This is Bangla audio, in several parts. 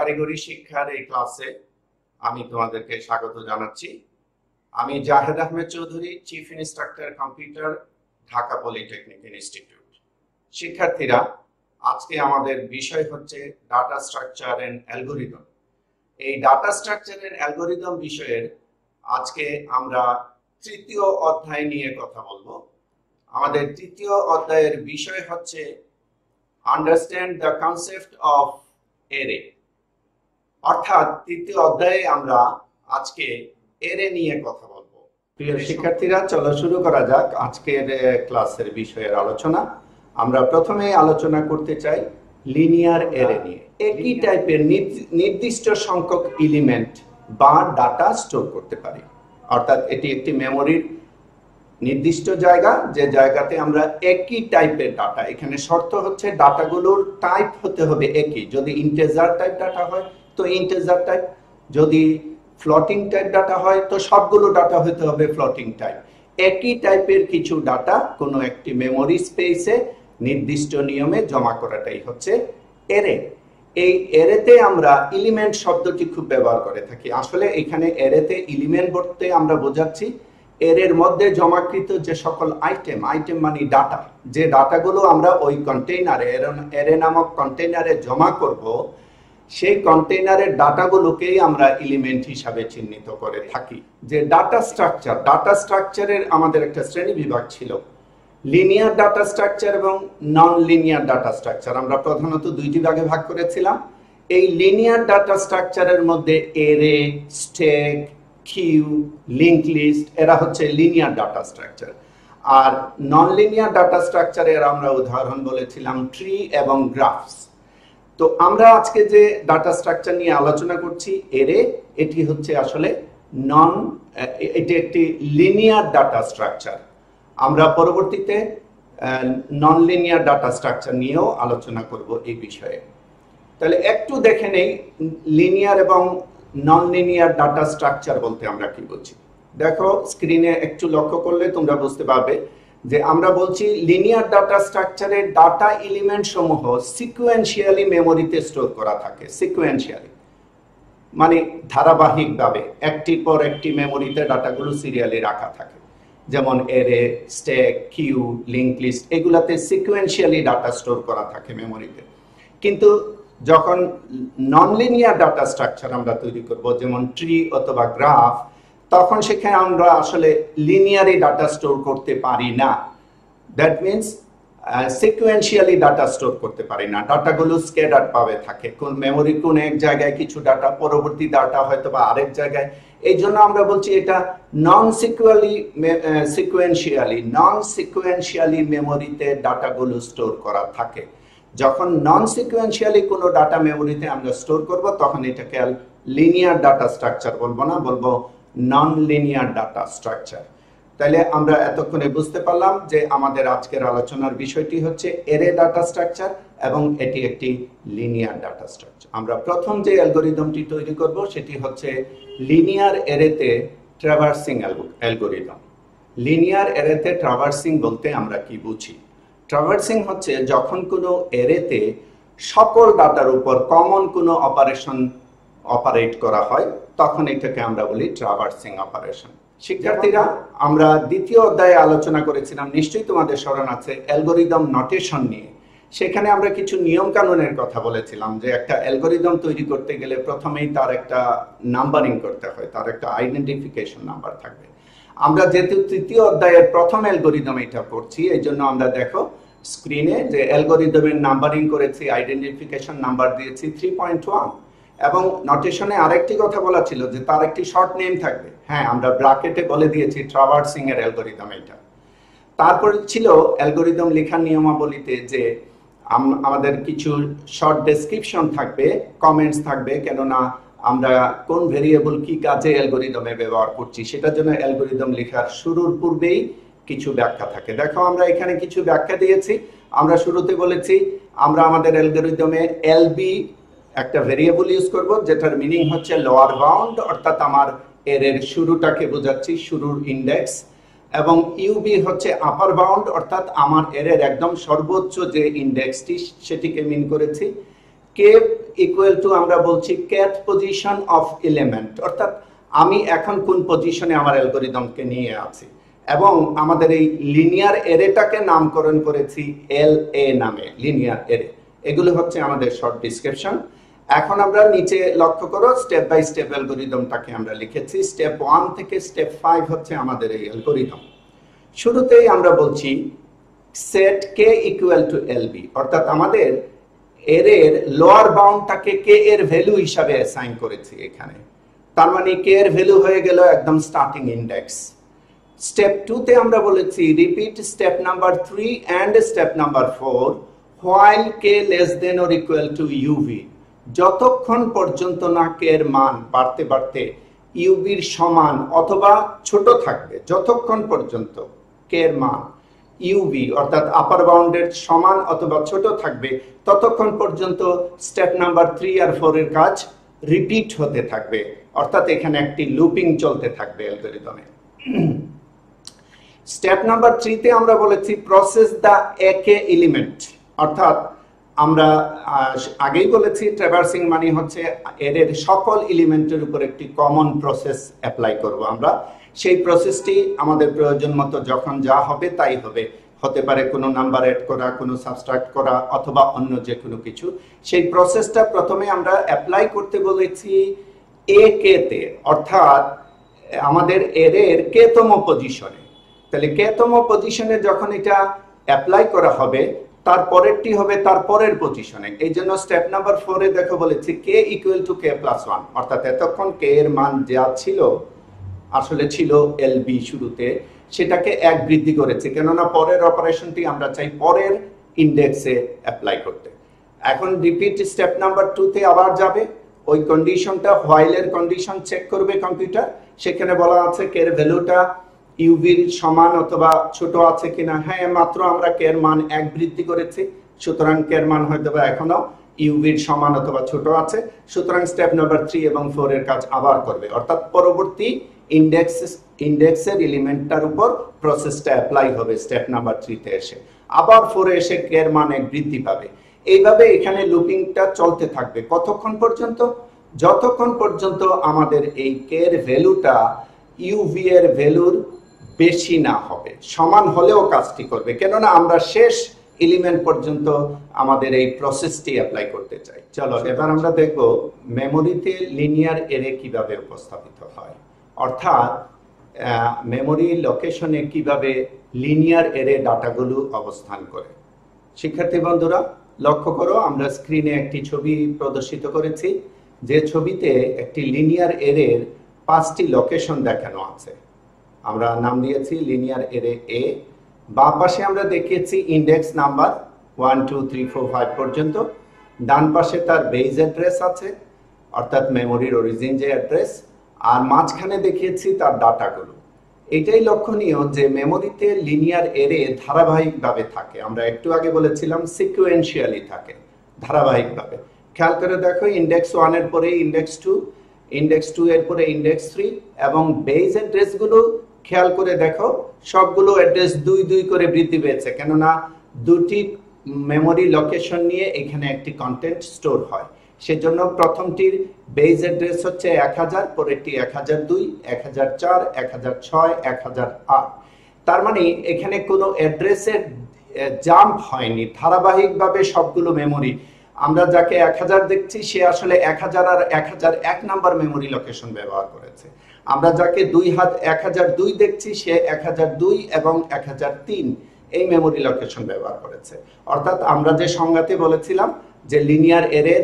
কারিগরি শিক্ষার এই ক্লাসে আমি তোমাদেরকে স্বাগত জানাচ্ছি। আমি Zahed Ahmed Chowdhury, chief instructor computer, Dhaka polytechnic institute. শিক্ষার্থীরা, আজকে আমাদের বিষয় হচ্ছে ডাটা স্ট্রাকচার এন্ড অ্যালগরিদম। এই ডাটা স্ট্রাকচার এন্ড অ্যালগরিদম বিষয়ের আজকে আমরা তৃতীয় অধ্যায় নিয়ে কথা বলবো। আমাদের তৃতীয় অধ্যায়ের বিষয় হচ্ছে আন্ডারস্ট্যান্ড দ্য কনসেপ্ট অফ এরে। অর্থাৎ তৃতীয় অধ্যায়ে আমরা আজকে এরে নিয়ে কথা বলবো। প্রিয় শিক্ষার্থীরা, চলো শুরু করা যাক আজকের ক্লাসের বিষয়ের আলোচনা। আমরা প্রথমে আলোচনা করতে চাই লিনিয়ার এরে নিয়ে। একই টাইপের নির্দিষ্ট সংখ্যক এলিমেন্ট বা ডাটা স্টোর করতে পারি। অর্থাৎ এটি একটি মেমোরির নির্দিষ্ট জায়গা, যে জায়গাতে আমরা একই টাইপের ডাটা, এখানে শর্ত হচ্ছে ডাটাগুলোর টাইপ হতে হবে একই। যদি ইন্টিজার টাইপ ডাটা হয় তো ইন্টিজার টাইপ, যদি ফ্লোটিং টাইপ ডাটা হয় তো সবগুলো ডাটা হতে হবে ফ্লোটিং টাইপ। একই টাইপের কিছু ডাটা কোনো একটি মেমোরি স্পেসে নির্দিষ্ট নিয়মে জমা করাটাই হচ্ছে এরে। এই এরেতে আমরা এলিমেন্ট শব্দটি খুব ব্যবহার করে থাকি। আসলে এখানে এরেতে এলিমেন্ট বলতে আমরা বোঝাচ্ছি এর মধ্যে জমাকৃত যে সকল আইটেম মানে ডাটা, যে ডাটাগুলো আমরা ওই কন্টেইনারে, এরে নামক কন্টেইনারে জমা করব, সেই কন্টেইনারের ডাটাগুলোকেই আমরা এলিমেন্ট হিসাবে চিহ্নিত করে থাকি। যে ডাটা স্ট্রাকচারের আমাদের একটা শ্রেণী বিভাগ ছিল, লিনিয়ার ডাটা স্ট্রাকচার এবং নন লিনিয়ার ডাটা স্ট্রাকচার। আমরা প্রধানত দুইটি ভাগে ভাগ করেছিলাম। এই লিনিয়ার ডাটা স্ট্রাকচারের মধ্যে এরে, স্ট্যাক, কিউ, লিংক লিস্ট, এরা হচ্ছে লিনিয়ার ডাটা স্ট্রাকচার। আর নন লিনিয়ার ডাটা স্ট্রাকচারের আমরা উদাহরণ বলেছিলাম ট্রি এবং গ্রাফস। তো আমরা আজকে যে ডাটা স্ট্রাকচার নিয়ে আলোচনা করছি এরে, এটি হচ্ছে আসলে এটি একটি লিনিয়ার ডাটা স্ট্রাকচার। আমরা পরবর্তীতে নন লিনিয়ার ডাটা স্ট্রাকচার নিয়েও আলোচনা করব এই বিষয়ে। তাহলে একটু দেখে নেই লিনিয়ার এবং নন লিনিয়ার ডাটা স্ট্রাকচার বলতে আমরা কি বলছি। দেখো, স্ক্রিনে একটু লক্ষ্য করলে তোমরা বুঝতে পারবে যে আমরা বলছি লিনিয়ার ডাটা স্ট্রাকচারের ডাটা এলিমেন্ট সমূহ সিকোয়েন্সিয়ালি মেমোরিতে স্টোর করা থাকে। সিকোয়েন্সিয়ালি মানে ধারাবাহিকভাবে একটির পর একটি মেমোরিতে ডাটাগুলো সিরিয়ালি রাখা থাকে। যেমন এরে, স্ট্যাক, কিউ, লিংক লিস্ট, এগুলাতে সিকোয়েন্সিয়ালি ডাটা স্টোর করা থাকে মেমোরিতে। কিন্তু যখন নন লিনিয়ার ডাটা স্ট্রাকচার আমরা তৈরি করব, যেমন ট্রি অথবা গ্রাফ, তখন সেখানে আমরা আসলে লিনিয়ারি ডাটা স্টোর করতে পারি না। That means sequentially data store করতে পারি না। ডাটাগুলো স্ক্যাটার পাবে থাকে, কোন মেমোরি কোন এক জায়গায় কিছু ডাটা, পরবর্তী ডাটা হয়তো বা আরেক জায়গায়। এই জন্য আমরা বলছি এটা নন সিকোয়েন্সিয়ালি মেমোরিতে ডাটাগুলো স্টোর করা থাকে। যখন নন সিকোয়েন্সিয়ালি কোনো ডাটা মেমোরিতে আমরা স্টোর করব, তখন এটাকে লিনিয়ার ডাটা স্ট্রাকচার বলবো না, বলবো নন লিনিয়ার ডাটা স্ট্রাকচার। তাহলে আমরা এতক্ষণে বুঝতে পারলাম যে আমাদের আজকের আলোচনার বিষয়টি হচ্ছে এরে ডাটা স্ট্রাকচার এবং এটি একটি লিনিয়ার ডাটা স্ট্রাকচার। আমরা প্রথম যে অ্যালগরিদমটি তৈরি করব সেটি হচ্ছে লিনিয়ার এরেতে ট্র্যাভার্সিং অ্যালগরিদম। লিনিয়ার এরেতে ট্র্যাভার্সিং বলতে আমরা কি বুঝি? ট্র্যাভার্সিং হচ্ছে যখন কোনো এরেতে সকল ডাটার উপর কমন কোনো অপারেশন অপারেট করা হয়, তখন এটাকে আমরা বলি ট্র্যাভার্সিং অপারেশন। শিক্ষার্থীরা, আমরা দ্বিতীয় অধ্যায়ে আলোচনা করেছিলাম, নিশ্চয়ই তোমাদের স্মরণ আছে, অ্যালগরিদম নোটেশন নিয়ে। সেখানে আমরা কিছু নিয়ম কানুনের কথা বলেছিলাম যে একটা অ্যালগরিদম তৈরি করতে গেলে প্রথমেই তার একটা নাম্বারিং করতে হয়, তার একটা আইডেন্টিফিকেশন নাম্বার থাকবে। আমরা যেহেতু তৃতীয় অধ্যায়ের প্রথম অ্যালগরিদম এটা পড়ছি, এই জন্য আমরা দেখো স্ক্রিনে যে অ্যালগরিদমের নাম্বারিং করেছি, আইডেন্টিফিকেশন নাম্বার দিয়েছি 3.1। এবং নোটেশনে আরেকটি কথা বলা ছিল যে তার একটি শর্ট নেম থাকবে। হ্যাঁ, আমরা ব্র্যাকেটে বলে দিয়েছি ট্র্যাভার্সিং এর অ্যালগরিদম এটা। তারপর ছিল অ্যালগরিদম লেখার নিয়মাবলীতে যে আমাদের কিছু শর্ট ডেসক্রিপশন থাকবে, কমেন্টস থাকবে, কেননা আমরা কোন ভেরিয়েবল কি কাজে অ্যালগরিদমে ব্যবহার করছি সেটার জন্য অ্যালগরিদম লেখার শুরুর পূর্বেই কিছু ব্যাখ্যা থাকে। দেখো, আমরা এখানে কিছু ব্যাখ্যা দিয়েছি। আমরা শুরুতে বলেছি আমরা আমাদের অ্যালগরিদমে এলবি একটা ভেরিয়েবল ইউজ করব, যেটার মিনিং হচ্ছে লোয়ার বাউন্ড, অর্থাৎ আমার এর শুরুটাকে বোঝাচ্ছি, শুরুর ইন্ডেক্স। এবং ইউবি হচ্ছে আপার বাউন্ড, অর্থাৎ আমার এর একদম সর্বোচ্চ যে ইন্ডেক্সটি সেটিকে মিন করেছি। কে ইকুয়াল টু আমরা বলছি cat পজিশন অফ এলিমেন্ট, অর্থাৎ আমি এখন কোন পজিশনে আমার অ্যালগরিদমকে নিয়ে আছি, এবং আমাদের এই লিনিয়ার এরেটাকে নামকরণ করেছি LA নামে, লিনিয়ার এরে। এগুলো হচ্ছে আমাদের শর্ট ডিসক্রিপশন। এখন আমরা নিচে লক্ষ্য করো স্টেপ বাই স্টেপ অ্যালগরিদমটাকে আমরা লিখেছি। স্টেপ 1 থেকে স্টেপ 5 হচ্ছে আমাদের এই অ্যালগরিদম। শুরুতেই আমরা বলছি সেট কে ইকুয়াল টু এলবি, অর্থাৎ আমাদের এর লোয়ার বাউন্ডটাকে কে এর ভ্যালু হিসাবে অ্যাসাইন করেছি এখানে। তার মানে কে এর ভ্যালু হয়ে গেল একদম স্টার্টিং ইন্ডেক্স। স্টেপ 2 তে আমরা বলেছি repeat step number 3 and step number 4 while k less than or equal to uv, যতক্ষণ পর্যন্ত না কে এর মান বাড়তে বাড়তে ইউভির সমান অথবা ছোট থাকবে, যতক্ষণ পর্যন্ত কে এর মান ইউভি অর্থাৎ আপার বাউন্ডের সমান অথবা ছোট থাকবে, ততক্ষণ পর্যন্ত স্টেপ নাম্বার 3 আর 4 এর কাজ রিপিট হতে থাকবে, অর্থাৎ এখানে একটি লুপিং চলতে থাকবে অ্যালগরিদমে। স্টেপ নাম্বার 3 তে আমরা বলেছি প্রসেস দ্য একে এলিমেন্ট, অর্থাৎ আমরা আগেই বলেছি ট্র্যাভার্সিং মানে হচ্ছে এর সকল এলিমেন্টের উপর একটি কমন প্রসেস অ্যাপ্লাই করব আমরা। সেই প্রসেসটি আমাদের প্রয়োজন মতো যখন যা হবে তাই হবে, হতে পারে কোনো নাম্বার অ্যাড করা, কোনো সাবট্রাক্ট করা, অথবা অন্য যে কোনো কিছু। সেই প্রসেসটা প্রথমে আমরা অ্যাপ্লাই করতে বলেছি এ কে তে, অর্থাৎ আমাদের এর কেতম পজিশনে। তাহলে কেতম পজিশনে যখন এটা অ্যাপ্লাই করা হবে, তারপরেরটি হবে তারপরের পজিশনে। এই জন্য স্টেপ নাম্বার 4 এ দেখো বলেছি K equal two k plus 1, অর্থাৎ এতক্ষণ কে এর মান যা ছিল আসলে ছিল এলবি শুরুতে, সেটাকে 1 বৃদ্ধি করেছে, কেননা পরের অপারেশনটি আমরা চাই পরের ইন্ডেক্সে অ্যাপ্লাই করতে। এখন রিপিট স্টেপ নাম্বার 2 তে আবার যাবে, ওই কন্ডিশনটা হোয়াইল এর কন্ডিশন চেক করবে কম্পিউটার। সেখানে বলা আছে কে এর ভ্যালুটা ইউভির সমান অথবা ছোট আছে কিনা। হ্যাঁ, মাত্র আমরা কে এর মান 1 বৃদ্ধি করেছি, সুতরাং কে এর মান হয়তো বা এখনো ইউভির সমান অথবা ছোট আছে। সুতরাং স্টেপ নাম্বার 3 এবং 4 এর কাজ আবার করবে, অর্থাৎ পরবর্তী ইন্ডেক্সের এলিমেন্টটার উপর প্রসেসটা অ্যাপ্লাই হবে স্টেপ নাম্বার 3 তে এসে, আবার 4 এ এসে কে এর মান 1 বৃদ্ধি পাবে। এইভাবে এখানে লুপিংটা চলতে থাকবে কতক্ষণ পর্যন্ত? যতক্ষণ পর্যন্ত আমাদের এই কে এর ভ্যালুটা ইউভি এর ভ্যালুর বেশি না হবে। সমান হলেও কাজটি করবে, কেননা আমরা শেষ এলিমেন্ট পর্যন্ত আমাদের এই প্রসেসটি অ্যাপ্লাই করতে চাই। চলো এবার আমরা দেখব মেমোরিতে লিনিয়ার এরে কিভাবে উপস্থাপিত হয়, অর্থাৎ মেমোরি লোকেশনে কিভাবে লিনিয়ার এরে ডাটাগুলো অবস্থান করে। শিক্ষার্থী বন্ধুরা লক্ষ্য করো, আমরা স্ক্রিনে একটি ছবি প্রদর্শিত করেছি, যে ছবিতে একটি লিনিয়ার এরের 5টি লোকেশন দেখানো আছে। আমরা নাম দিয়েছি লিনিয়ার এরে এ। বাম পাশে আমরা দেখিয়েছি ইন্ডেক্স নাম্বার 1 2 3 4 5 পর্যন্ত। ডান পাশে তার বেস অ্যাড্রেস আছে, অর্থাৎ মেমোরির অরিজিন যে অ্যাড্রেস, আর মাঝখানে দেখিয়েছি তার ডাটাগুলো। এটাই লক্ষণীয় যে মেমোরিতে লিনিয়ার এরে ধারাবাহিকভাবে থাকে। আমরা একটু আগে বলেছিলাম সিকুয়েন্সিয়ালি থাকে, ধারাবাহিকভাবে। খেয়াল করে দেখো, ইন্ডেক্স 1 এর পরে ইন্ডেক্স 2, ইন্ডেক্স 2 এর পরে ইন্ডেক্স 3, এবং বেস অ্যাড্রেসগুলো খেয়াল করে দেখো সবগুলো অ্যাড্রেস 2 2 করে বৃদ্ধি পেয়েছে, কেননা দুটি মেমোরি লোকেশন নিয়ে এখানে একটি কন্টেন্ট স্টোর হয়। সেজন্য প্রথমটির বেস অ্যাড্রেস হচ্ছে 1000, পরেরটি 1002, 1004, 1006, 1008। তার মানে এখানে কোনো অ্যাড্রেসের জাম্প হয়নি, ধারাবাহিকভাবে সবগুলো মেমোরি। আমরা যাকে 1000 দেখছি সে আসলে 1000 আর 1001 নাম্বার মেমোরি লোকেশন ব্যবহার করেছে। আমরা যাকে 1002 দেখছি সে 1002 এবং 1003 এই মেমোরি লোকেশন ব্যবহার করেছে। অর্থাৎ আমরা যে সংজ্ঞাতে বলেছিলাম যে লিনিয়ার এরে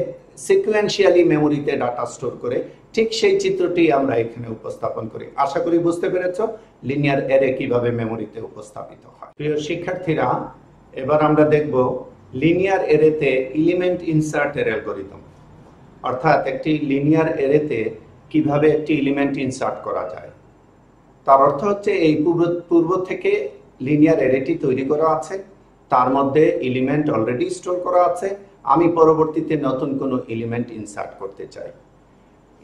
সিকুয়েন্সিয়ালি মেমোরিতে ডাটা স্টোর করে, ঠিক সেই চিত্রটি আমরা এখানে উপস্থাপন করি। আশা করি বুঝতে পেরেছো লিনিয়ার এরে কিভাবে মেমোরিতে উপস্থাপিত হয়। প্রিয় শিক্ষার্থীরা, এবার আমরা দেখব লিনিয়ার এরেতে এলিমেন্ট ইনসার্টের অ্যালগরিদম, অর্থাৎ একটি লিনিয়ার এরেতে কিভাবে একটি এলিমেন্ট ইনসার্ট করা যায়। তার অর্থ হচ্ছে এই পূর্ব থেকে লিনিয়ার এরেটি তৈরি করা আছে, তার মধ্যে এলিমেন্ট অলরেডি স্টোর করা আছে, আমি পরবর্তীতে নতুন কোনো এলিমেন্ট ইনসার্ট করতে চাই।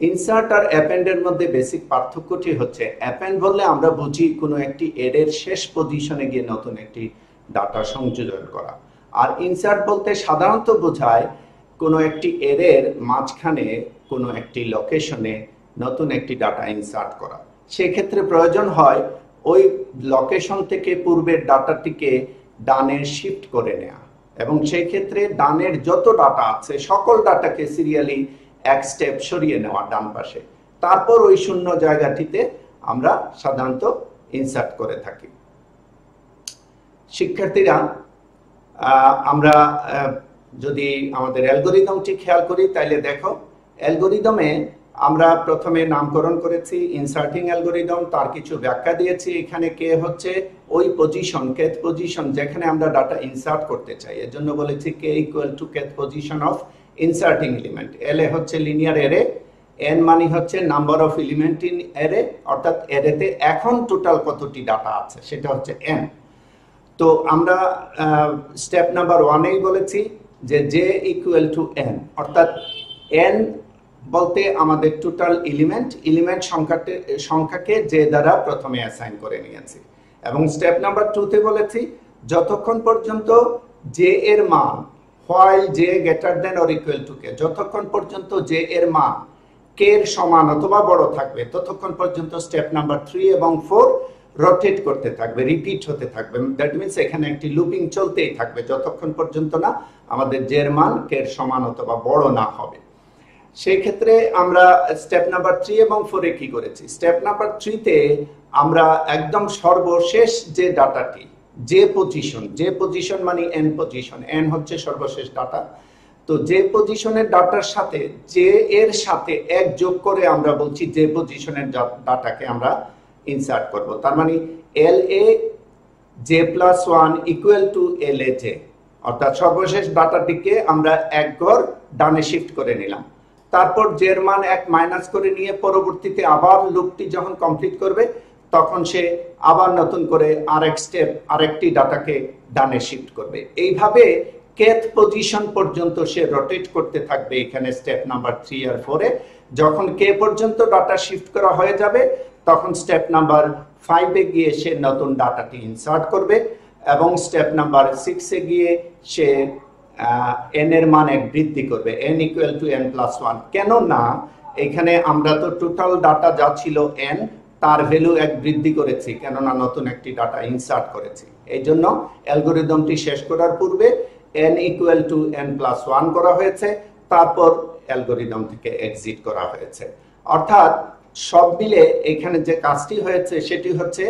ইনসার্ট আর অ্যাপেন্ডের মধ্যে বেসিক পার্থক্যটি হচ্ছে, অ্যাপেন্ড বললে আমরা বুঝি কোনো একটি এরের শেষ পজিশনে গিয়ে নতুন একটি ডাটা সংযোজন করা, আর ইনসার্ট বলতে সাধারণত বোঝায় কোনো একটি এরের মাঝখানে কোনো একটি লোকেশনে নতুন একটি ডাটা ইনসার্ট করা। সেক্ষেত্রে প্রয়োজন হয় ওই লোকেশন থেকে পূর্বের ডাটাটিকে ডানে শিফট করে নেওয়া, এবং সেই ক্ষেত্রে ডানের যত ডাটা আছে সকল ডাটাকে সিরিয়ালি এক স্টেপ সরিয়ে নেওয়া ডান পাশে, তারপর ওই শূন্য জায়গাটিতে আমরা সাধারণত ইনসার্ট করে থাকি। শিক্ষার্থীরা, আমরা যদি আমাদের অ্যালগরিদমটি খেয়াল করি তাহলে দেখো, অ্যালগরিদমে আমরা প্রথমে নামকরণ করেছি ইনসার্টিং অ্যালগরিদম, তার কিছু ব্যাখ্যা দিয়েছি। এখানে কে হচ্ছে ওই পজিশন, কেথ পজিশন যেখানে আমরা ডাটা ইনসার্ট করতে চাই, এর জন্য বলেছি K equal to kth position of inserting element. L A হচ্ছে লিনিয়ার এরে, এন মানে হচ্ছে নাম্বার অফ এলিমেন্ট ইন এরে, অর্থাৎ এরেতে এখন টোটাল কতটি ডাটা আছে সেটা হচ্ছে এন। তো আমরা স্টেপ নাম্বার 1-এই বলেছি যে জে ইকুয়াল টু এন, অর্থাৎ এন বলতে আমাদের টোটাল এলিমেন্ট সংখ্যাকে জে দ্বারা প্রথমে অ্যাসাইন করে নিয়েছি। এবং স্টেপ নাম্বার 2-তে বলেছি যতক্ষণ পর্যন্ত জে এর মান while j greater than or equal to k, যতক্ষণ পর্যন্ত জে এর মান কে এর সমান অথবা বড় থাকবে ততক্ষণ পর্যন্ত স্টেপ নাম্বার 3 এবং 4 রোটেট করতে থাকবে, রিপিট হতে থাকবে। দ্যাট মিন্স এখানে একটি লুপিং চলতেই থাকবে যতক্ষণ পর্যন্ত না আমাদের জে এর মান কে এর সমান অথবা বড় না হবে। সেই ক্ষেত্রে আমরা স্টেপ নাম্বার 3 এবং 4-এ কি করেছি? স্টেপ নাম্বার 3-তে আমরা একদম সর্বশেষ যে ডাটাটি, যে পজিশন মানে এন পজিশন, এন হচ্ছে সর্বশেষ ডাটা, তো যে পজিশনের ডাটার সাথে জে এর সাথে এক যোগ করে আমরা বলছি যে পজিশনের ডাটাকে আমরা ইনসার্ট করব। তার মানে L A J plus 1 equal to L A J, অর্থাৎ সর্বশেষ ডাটাটিকে আমরা এক ঘর ডানে শিফট করে নিলাম। তারপর জের মান 1 মাইনাস করে নিয়ে পরবর্তীতে আবার লুপটি যখন কমপ্লিট করবে তখন সে আবার নতুন করে আরেকটি ডাটাকে ডানে শিফট করবে। এইভাবে কেথ পজিশন পর্যন্ত সে রোটেট করতে থাকবে এখানে স্টেপ নাম্বার 3 আর 4-এ। যখন কে পর্যন্ত ডাটা শিফট করা হয়ে যাবে তখন স্টেপ নাম্বার 5-এ গিয়ে সে নতুন ডাটাটি ইনসার্ট করবে, এবং স্টেপ নাম্বার 6-এ গিয়ে সে এন এর মান 1 বৃদ্ধি করবে, n equal to n plus 1। কেন না, এখানে আমরা তো টোটাল ডাটা যা ছিল n তার ভ্যালু 1 বৃদ্ধি করেছি, কেননা নতুন একটি ডাটা ইনসার্ট করেছি। এই জন্য অ্যালগরিদমটি শেষ করার পূর্বে n equal to n plus 1 করা হয়েছে, তারপর অ্যালগরিদম থেকে এক্সিট করা হয়েছে। অর্থাৎ সব মিলে এখানে যে কাজটি হয়েছে সেটি হচ্ছে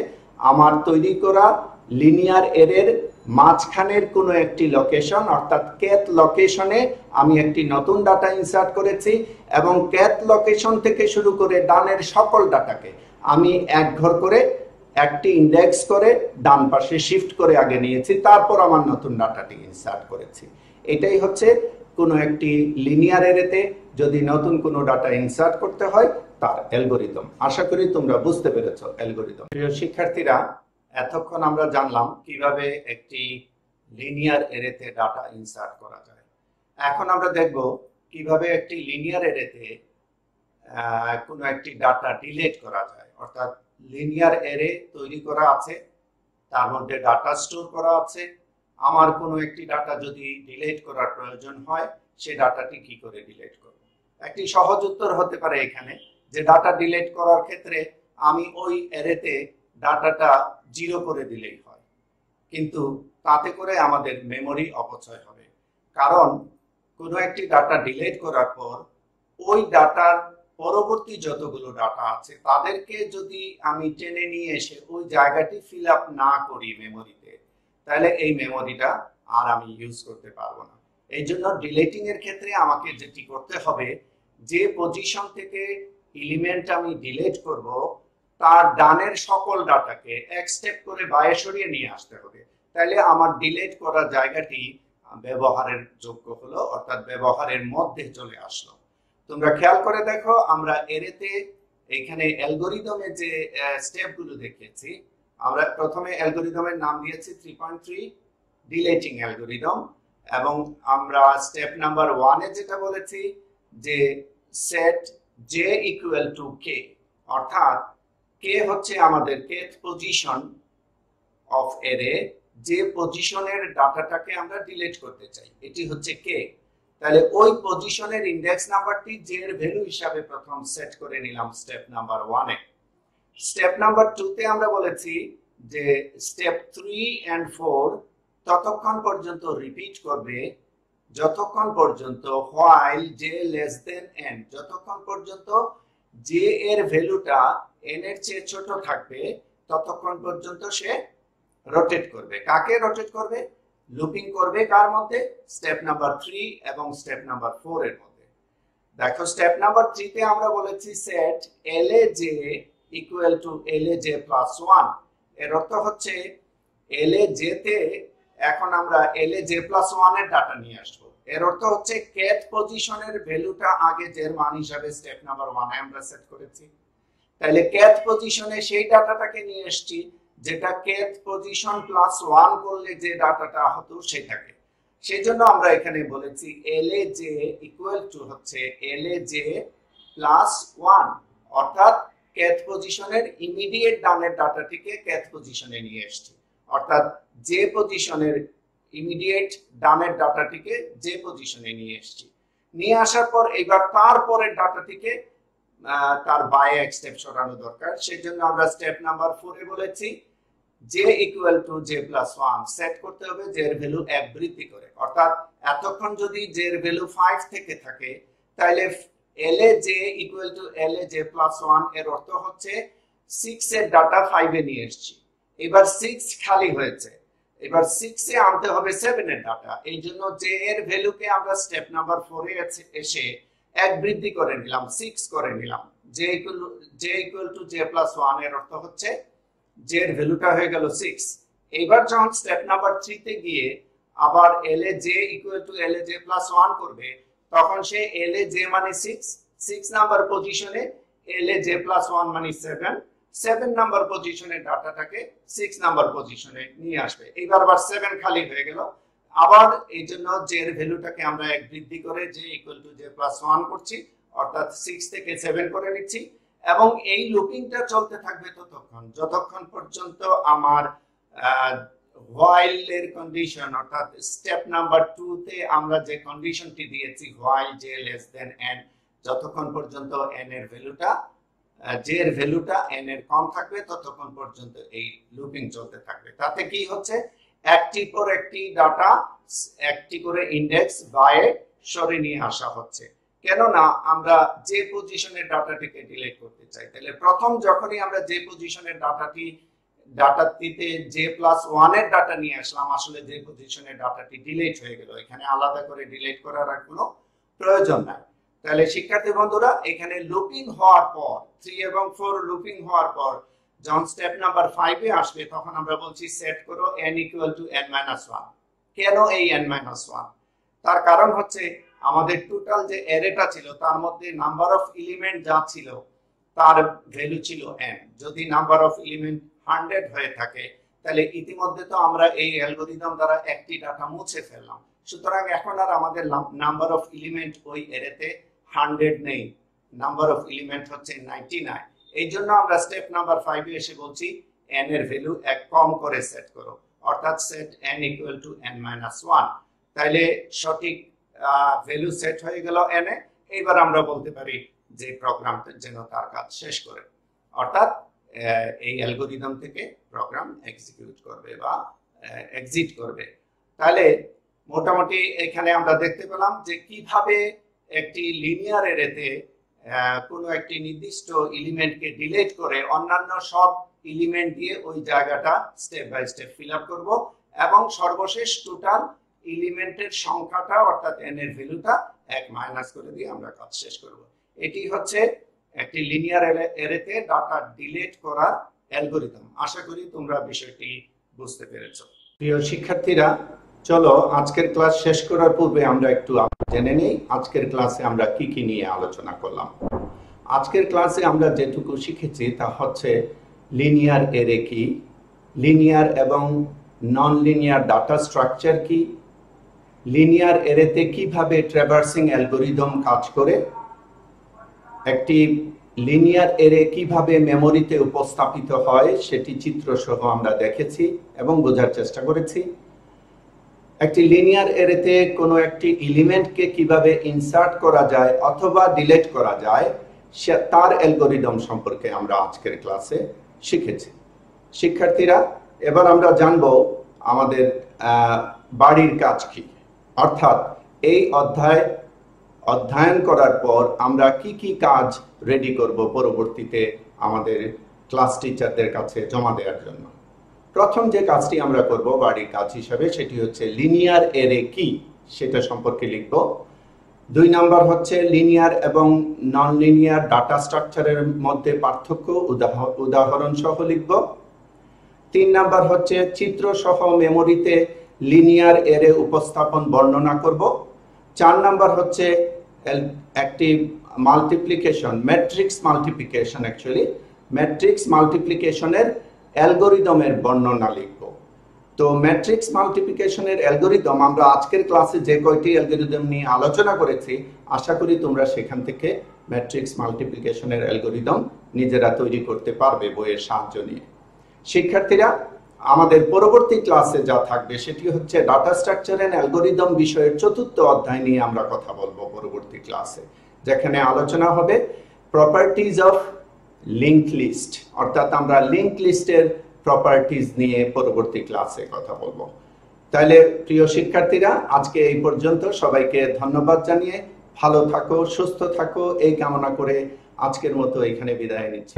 আমার তৈরি করা লিনিয়ার এরের মাঝখানের কোনো একটি লোকেশন, অর্থাৎ কেথ লোকেশনে আমি একটি নতুন ডাটা ইনসার্ট করেছি, এবং কেথ লোকেশন থেকে শুরু করে ডানের সকল ডাটাকে আমি এক ঘর করে একটি ইন্ডেক্স করে ডান পাশে শিফট করে আগে নিয়েছি, তারপর আমার নতুন ডাটাটি ইনসার্ট করেছি। এটাই হচ্ছে কোনো একটি লিনিয়ার এরেতে যদি নতুন কোনো ডাটা ইনসার্ট করতে হয় তার অ্যালগরিদম। আশা করি তোমরা বুঝতে পেরেছো অ্যালগরিদম। প্রিয় শিক্ষার্থীরা, এতক্ষণ আমরা জানলাম কিভাবে একটি লিনিয়ার এরেতে ডাটা ইনসার্ট করা যায়। এখন আমরা দেখব কিভাবে একটি লিনিয়ার এরেতে কোনো একটি ডাটা ডিলিট করা যায়। অর্থাৎ লিনিয়ার এরে তৈরি করা আছে, তার মধ্যে ডাটা স্টোর করা আছে, আমার কোনো একটি ডাটা যদি ডিলিট করার প্রয়োজন হয় সে ডাটাটি কি করে ডিলিট করব। একটি সহজ উত্তর হতে পারে এখানে যে ডাটা ডিলিট করার ক্ষেত্রে আমি ওই এরেতে ডাটাটা 0 করে দিলেই হয়, কিন্তু তাতে করে আমাদের মেমোরি অপচয় হবে। কারণ কোনো একটি ডাটা ডিলিট করার পর ওই ডাটার পরবর্তী যতগুলো ডাটা আছে তাদেরকে যদি আমি টেনে নিয়ে এসে ওই জায়গাটি ফিল আপ না করি মেমোরিতে, তাহলে এই মেমোরিটা আর আমি ইউজ করতে পারবো না। এই জন্য ডিলিটিং এর ক্ষেত্রে আমাকে যেটি করতে হবে, যে পজিশন থেকে এলিমেন্ট আমি ডিলিট করব তার ডানের সকল ডাটাকে এক স্টেপ করে বাইরে সরিয়ে নিয়ে আসতে হবে, তাহলে আমার ডিলিট করা জায়গাটি ব্যবহারের যোগ্য হলো, অর্থাৎ ব্যবহারের মধ্যে চলে আসলো। তোমরা খেয়াল করে দেখো, আমরা এরেতে এখানে অ্যালগরিদমে যে স্টেপগুলো দেখিয়েছি, আমরা প্রথমে অ্যালগরিদমের নাম দিয়েছি 3.3 ডিলিটিং অ্যালগরিদম, এবং আমরা স্টেপ নাম্বার 1-এ যেটা বলেছি যে সেট জে ইকুয়াল টু কে, অর্থাৎ কে হচ্ছে আমাদের কেথ পজিশন অফ এরে, যে পজিশনের ডাটাটাকে আমরা ডিলিট করতে চাই, এটি হচ্ছে কে। তাহলে ওই পজিশনের ইন্ডেক্স নাম্বারটি জে এর ভ্যালু হিসাবে প্রথম সেট করে নিলাম স্টেপ নাম্বার 1 এ। স্টেপ নাম্বার 2 তে আমরা বলেছি যে স্টেপ 3 and 4 ততক্ষণ পর্যন্ত রিপিট করবে যতক্ষণ পর্যন্ত while j less than n, যতক্ষণ পর্যন্ত j এর ভ্যালুটা n এর চেয়ে ছোট থাকবে ততক্ষণ পর্যন্ত সে রোটেট করবে। কাকে রোটেট করবে? লুপিং করবে কার মধ্যে? স্টেপ নাম্বার 3 এবং স্টেপ নাম্বার 4 এর মধ্যে। দেখো স্টেপ নাম্বার 3 তে আমরা বলেছি set laj equal to laj plus 1। এর অর্থ হচ্ছে laj তে এখন আমরা laj প্লাস 1 এর ডাটা নিয়ে আসবো। এর অর্থ হচ্ছে ক্যাট পজিশনের ভ্যালুটা আগে জের মান হিসাবে স্টেপ নাম্বার 1 এ আমরা সেট করেছি। তাহলে ক্যাট পজিশনে সেই ডাটাটাকে নিয়ে আসছি যেটা ক্যাট পজিশন প্লাস 1 করলে যে ডাটাটা হতো সেটাকে। সেজন্য আমরা এখানে বলেছি laj ইকুয়াল টু হচ্ছে laj প্লাস 1, অর্থাৎ ক্যাট পজিশনের ইমিডিয়েট ডানের ডাটাটিকে ক্যাট পজিশনে নিয়ে আসছি, অর্থাৎ যে পজিশনের ইমিডিয়েট ডানের ডাটাটিকে যে পজিশনে নিয়ে আসছি। নিয়ে আসার পর এবার তারপরের ডাটাটিকে তার বাই এক স্টেপ সরানো দরকার। সেজন্য আমরা স্টেপ নাম্বার 4 এ বলেছি j equal to j plus 1 set করতে হবে j এর ভ্যালু 1 বৃদ্ধি করে, অর্থাৎ এতক্ষণ যদি j এর ভ্যালু 5 থেকে থাকে তাহলে laj equal to laj plus 1 এর অর্থ হচ্ছে 6 এর ডাটা 5 এ নিয়ে এসেছি। এবার 6 খালি হয়েছে, এবার 6 এ আনতে হবে 7 এর ডাটা। এই জন্য j এর ভ্যালুকে আমরা স্টেপ নাম্বার 4 এ এসে 1 বৃদ্ধি করে নিলাম, 6 করে নিলাম। j equal to j plus 1 এর অর্থ হচ্ছে j এর ভ্যালুটা হয়ে গেল 6। এবার যখন স্টেপ নাম্বার 3 তে গিয়ে আবার laj equal to laj plus 1 করবে তখন সে laj মানে 6 নাম্বার পজিশনে laj প্লাস 1 মানে 7 নাম্বার পজিশনে ডাটাটাকে 6 নাম্বার পজিশনে নিয়ে আসবে। এবার আবার 7 খালি হয়ে গেল, আবার এই জন্য j এর ভ্যালুটাকে আমরা 1 বৃদ্ধি করে j equal to j plus 1 করছি, অর্থাৎ 6 থেকে 7 করে নিচ্ছি। এবং এই লুপিংটা চলতে থাকবে ততক্ষণ যতক্ষণ পর্যন্ত আমার while এর কন্ডিশন, অর্থাৎ স্টেপ নাম্বার 2 তে আমরা যে কন্ডিশনটি দিয়েছি while j less than n, যতক্ষণ পর্যন্ত n এর ভ্যালুটা j এর ভ্যালুটা n এর কম থাকবে ততক্ষণ পর্যন্ত এই লুপিং চলতে থাকবে। তাতে কি হচ্ছে, একটি পর একটি ডাটা একটি করে ইন্ডেক্স বাইরে সরে নিয়ে আসা হচ্ছে। কেননা আমরা যে পজিশনের ডাটাটিকে ডিলিট করতে চাই, তাহলে প্রথম যখনই আমরা যে পজিশনের ডাটাটিতে j প্লাস 1 এর ডাটা নিয়ে আসলাম আসলে যে পজিশনের ডাটাটি ডিলিট হয়ে গেল, এখানে আলাদা করে ডিলিট করার আর কোনো প্রয়োজন নাই। তাহলে শিক্ষার্থী বন্ধুরা এখানে লুপিং হওয়ার পর 3 এবং 4 লুপিং হওয়ার পর যখন স্টেপ নাম্বার 5 এ আসবে তখন আমরা বলছি সেট করো n equal to n minus 1। কেন এই n মাইনাস 1? তার কারণ হচ্ছে আমাদের টোটাল যে অ্যারেটা ছিল তার মধ্যে নাম্বার অফ এলিমেন্ট যা ছিল তার ভ্যালু ছিল n। যদি নাম্বার অফ এলিমেন্ট 100 হয়ে থাকে তাহলে ইতিমধ্যে তো আমরা এই অ্যালগরিদম দ্বারা একটি ডাটা মুছে ফেললাম, সুতরাং এখন আর আমাদের নাম্বার অফ এলিমেন্ট ওই অ্যারেতে 100 নেই, নাম্বার অফ এলিমেন্ট হচ্ছে 99। এই জন্য আমরা স্টেপ নাম্বার 5 এ এসে বলছি n এর ভ্যালু 1 কম করে সেট করো, অর্থাৎ set n equal to n minus 1। তাহলে সঠিক ভ্যালু সেট হয়ে গেল n এ। এবার আমরা বলতে পারি যে প্রোগ্রামটা যেন তার কাজ শেষ করে, অর্থাৎ এই অ্যালগরিদম থেকে প্রোগ্রাম এক্সিকিউট করবে বা এক্সিট করবে। তাহলে মোটামুটি এখানে আমরা দেখতে পেলাম যে কিভাবে একটি লিনিয়ার অ্যারেতে কোনো একটি নির্দিষ্ট এলিমেন্টকে ডিলিট করে অন্যান্য সব এলিমেন্ট দিয়ে ওই জায়গাটা step by step fill up করব এবং সর্বশেষ টোটাল এলিমেন্টের সংখ্যাটা অর্থাৎ n এর ভ্যালুটা 1 মাইনাস করে দিয়ে আমরা কাজ শেষ করব। এটি হচ্ছে একটি লিনিয়ার অ্যারেতে ডাটা ডিলিট করার অ্যালগরিদম। আশা করি তোমরা বিষয়টি বুঝতে পেরেছো। প্রিয় শিক্ষার্থীরা, চলো আজকের ক্লাস শেষ করার পূর্বে আমরা একটু জেনে নেই আজকের ক্লাসে আমরা কি কি নিয়ে আলোচনা করলাম। আজকের ক্লাসে আমরা যেটুকু শিখেছি তা হচ্ছে লিনিয়ার অ্যারে কি, লিনিয়ার এবং নন লিনিয়ার ডাটা স্ট্রাকচার কি, লিনিয়ার অ্যারেতে কিভাবে ট্র্যাভার্সিং অ্যালগরিদম কাজ করে, একটি লিনিয়ার অ্যারে কিভাবে মেমোরিতে উপস্থাপিত হয় সেটি চিত্র সহ আমরা দেখেছি এবং বোঝার চেষ্টা করেছি। একটি লিনিয়ার অ্যারেতে কোনো একটি এলিমেন্টকে কিভাবে ইনসার্ট করা যায় অথবা ডিলিট করা যায় তার অ্যালগরিদম সম্পর্কে আমরা আজকের ক্লাসে শিখেছি। শিক্ষার্থীরা, এবার আমরা জানব আমাদের বাড়ির কাজ কি, অর্থাৎ এই অধ্যয়ন করার পর আমরা কি কি কাজ রেডি করব পরবর্তীতে আমাদের ক্লাস টিচারদের কাছে জমা দেওয়ার জন্য। প্রথম যে কাজটি আমরা করব বাড়ির কাজ হিসাবে, সেটি হচ্ছে লিনিয়ার অ্যারে কি সেটা সম্পর্কে লিখব। 2 নাম্বার হচ্ছে লিনিয়ার এবং নন লিনিয়ার ডাটা স্ট্রাকচারের মধ্যে পার্থক্য উদাহরণ সহ লিখব। 3 নাম্বার হচ্ছে চিত্র সহ মেমোরিতে লিনিয়ার অ্যারে উপস্থাপন বর্ণনা করব। 4 নাম্বার হচ্ছে একটি মাল্টিপ্লিকেশন, ম্যাট্রিক্স মাল্টিপ্লিকেশন, ম্যাট্রিক্স মাল্টিপ্লিকেশনের অ্যালগরিদমের বর্ণনা লিখব। তো ম্যাট্রিক্স মাল্টিপ্লিকেশনের অ্যালগরিদম আমরা আজকের ক্লাসে যে কয়টি অ্যালগরিদম নিয়ে আলোচনা করেছি, আশা করি তোমরা সেখান থেকে ম্যাট্রিক্স মাল্টিপ্লিকেশনের অ্যালগরিদম নিজেরা তৈরি করতে পারবে বইয়ের সাহায্য নিয়ে। শিক্ষার্থীরা, আমাদের পরবর্তী ক্লাসে যা থাকবে সেটি হচ্ছে ডাটা স্ট্রাকচার এন্ড অ্যালগরিদম বিষয়ের 4র্থ অধ্যায় নিয়ে আমরা কথা বলবো পরবর্তী ক্লাসে, যেখানে আলোচনা হবে প্রপার্টিজ অফ লিঙ্ক লিস্ট, অর্থাৎ আমরা লিঙ্ক লিস্টের প্রপার্টিজ নিয়ে পরবর্তী ক্লাসে কথা বলবো। তাহলে প্রিয় শিক্ষার্থীরা, আজকে এই পর্যন্ত। সবাইকে ধন্যবাদ জানিয়ে ভালো থাকো, সুস্থ থাকো এই কামনা করে আজকের মতো এখানে বিদায় নিচ্ছি।